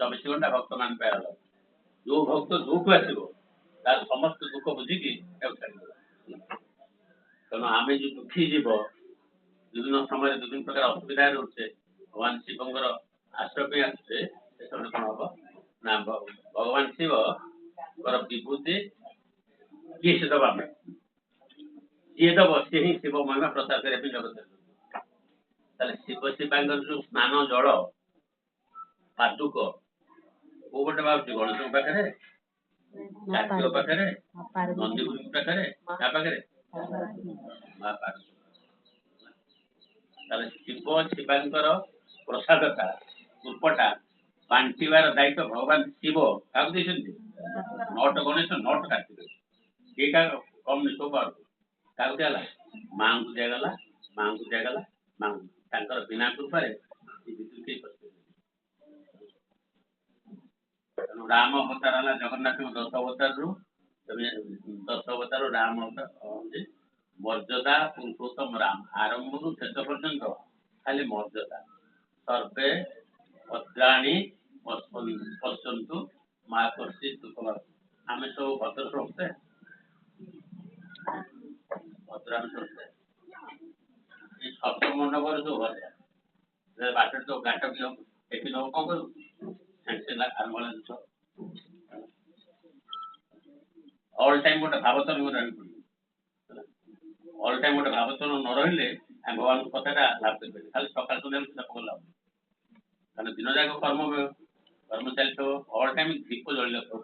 ଘଣ୍ଟା ଭକ୍ତ ମାନ ପାଇଁ ଅଲଗା। ଯୋଉ ଭକ୍ତ ଯୋଉଠୁ ଆସିବ ତାର ସମସ୍ତ ଦୁଃଖ ବୁଝିକି ତାକୁ ଛାଡ଼ିଦେଲା। ତେଣୁ ଆମେ ଯୋଉ ଦୁଃଖୀ ଯିବ ବିଭିନ୍ନ ସମୟରେ ବିଭିନ୍ନ ପ୍ରକାର ଅସୁବିଧା ରହୁଛେ ଭଗବାନ ଶିବଙ୍କର ଆଶ୍ରୟ ପାଇଁ ଆସୁଛେ ସେତେବେଳେ କଣ ହବ ନା ଭଗବାନ ଶିବଙ୍କର ବିଭୂତି କିଏ ସେ ଦବା ପାଇଁ ଯିଏ ଦବ ସିଏ ହିଁ ଶିବ ମହିମା ପ୍ରଚାର କରିବା ପାଇଁ ଜଗତରେ। ତାହେଲେ ଶିବ ଶିବାଙ୍କର ଯୋଉ ସ୍ନାନ ଜଳ ପାଦୁକ କୋଉ ଗୋଟେ ଭାବୁଛି ଗଣେଶଙ୍କ ପାଖରେ, କାର୍ତ୍ତିକ ପାଖରେ, ନନ୍ଦୀଗୁରୁଙ୍କ ପାଖରେ, ତା ପାଖରେ ମା ପାର୍ବତୀ। ତାହେଲେ ଶିବ ଶିବାଙ୍କର ପ୍ରସାଦଟା ରୂପଟା ବାଣ୍ଟିବାର ଦାୟିତ୍ୱ ଭଗବାନ ଶିବ କାହାକୁ ଦେଇଛନ୍ତି? ନଟ ଗଣେଶ ନଟ କାର୍ତ୍ତିକ ଏଇଟା କମ ନିଶ୍ଚୟ ପାରୁଛୁ କାହାକୁ ଦିଆଗଲା? ମାଙ୍କୁ ଦିଆଗଲା, ମାଙ୍କୁ ଦିଆଗଲା, ମାଙ୍କୁ ତାଙ୍କର ବିନା କୃପାରେ ତେଣୁ ରାମ ଅବତାର ହେଲା ଜଗନ୍ନାଥଙ୍କ 10 ଅବତାରରୁ 10 ଅବତାର ରାମ ଅବତାର ମର୍ଯ୍ୟାଦା ପୁରୁଷୋତ୍ତମ ରାମ ଆରମ୍ଭରୁ ଶେଷ ପର୍ଯ୍ୟନ୍ତ ଖାଲି ମର୍ଯ୍ୟାଦା ସର୍ବେ ଭଦ୍ରାଣୀ ପଶ୍ୟନ୍ତୁ ମା କର୍ଷି ଦୁଃଖ। ଆମେ ସବୁ ଭଦ୍ର ସମସ୍ତେ ଭଦ୍ରାମୀ ସମସ୍ତେ এই সপ্তম মଣ୍ଡপର ଯୋଉ ଭଜା ବାଟରେ ତ ଘାଟ ବି ହବ ଏଠି ନବ କଣ କରିବୁ ଆରମ୍ଭ ଜିନିଷ ଅଲ୍ ଟାଇମ୍ ଗୋଟେ ଭାବତର ରହିବାକୁ ପଡିବ। ଅଲ୍ ଟାଇମ୍ ଗୋଟେ ଭାବତର ନ ରହିଲେ ଆମେ ଭଗବାନଙ୍କ କଥାଟା ଲାଭ କରିପାରିବେ। ଖାଲି ସକାଳ ସନ୍ଧ୍ୟାରେ ସେଟା ପକେଇ ଲାଭ କାରଣ ଦିନ ଯାକ କର୍ମ ଚାଲିଥିବ ଅଲ୍ ଟାଇମ୍ ଦୀପ ଜଳିନଥିବ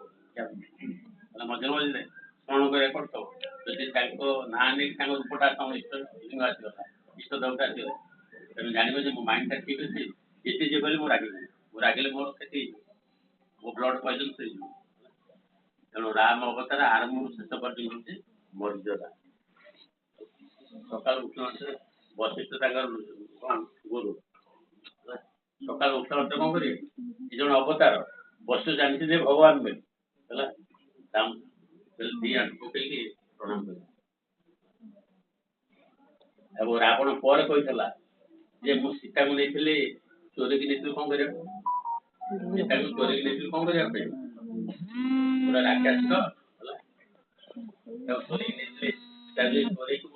ମଝିରେ ମଝିରେ ସ୍ମରଣ କରିବାକୁ ପଡୁଥିବ। ଯଦି ତାଙ୍କ ନାଁ ନେଇକି ତାଙ୍କ ରୂପଟା ତମ ଇଷ୍ଟ ଆସିଗଲା ଇଷ୍ଟ ଦେବତା ଆସିଗଲା ତେଣୁ ଜାଣିବ ଯେ ମୋ ମାଇଣ୍ଡଟା ଠିକ ଅଛି ଯେତେ ଯିଏ କହିଲେ ମୁଁ ରାଗିବି ମୁଁ ରାଗିଲେ ମୋର କ୍ଷତି ମୋ ବ୍ଲଡ ପଏଜନ ହେଇଯିବ। ତେଣୁ ରାମ ଅବତାର ଆରମ୍ଭରୁ ଶେଷ ପର୍ଯ୍ୟନ୍ତ ହଉଛି ମର୍ଯ୍ୟାଦା। ସକାଳୁ ଉଠିଲା ବଶିଷ୍ଠ ତାଙ୍କର ଗୁରୁ ସକାଳୁ ଉଠିଲା କଣ କରିବେ ଏ ଜଣେ ଅବତାର ବଶିଷ୍ଠ ଜାଣିଛି ଯେ ଭଗବାନ ବୋଲି ହେଲା ଦି ଆଣ୍ଠୁ ପକେଇକି ପ୍ରଣାମ କରିବେ। ଏବଂ ରାବଣ ପରେ କହିଥିଲା ଯେ ମୁଁ ସୀତାକୁ ନେଇଥିଲି ଚୋରିକି ନେଇଥିଲି କଣ କରିବାକୁ ସୀତାକୁ ଚୋରିକି ନେଇଥିଲି କଣ କରିବା ପାଇଁ ପୁରା ରାକ୍ଷସ ହେଲା ଚୋରିକି ନେଇଥିଲି ଚୋରେଇକି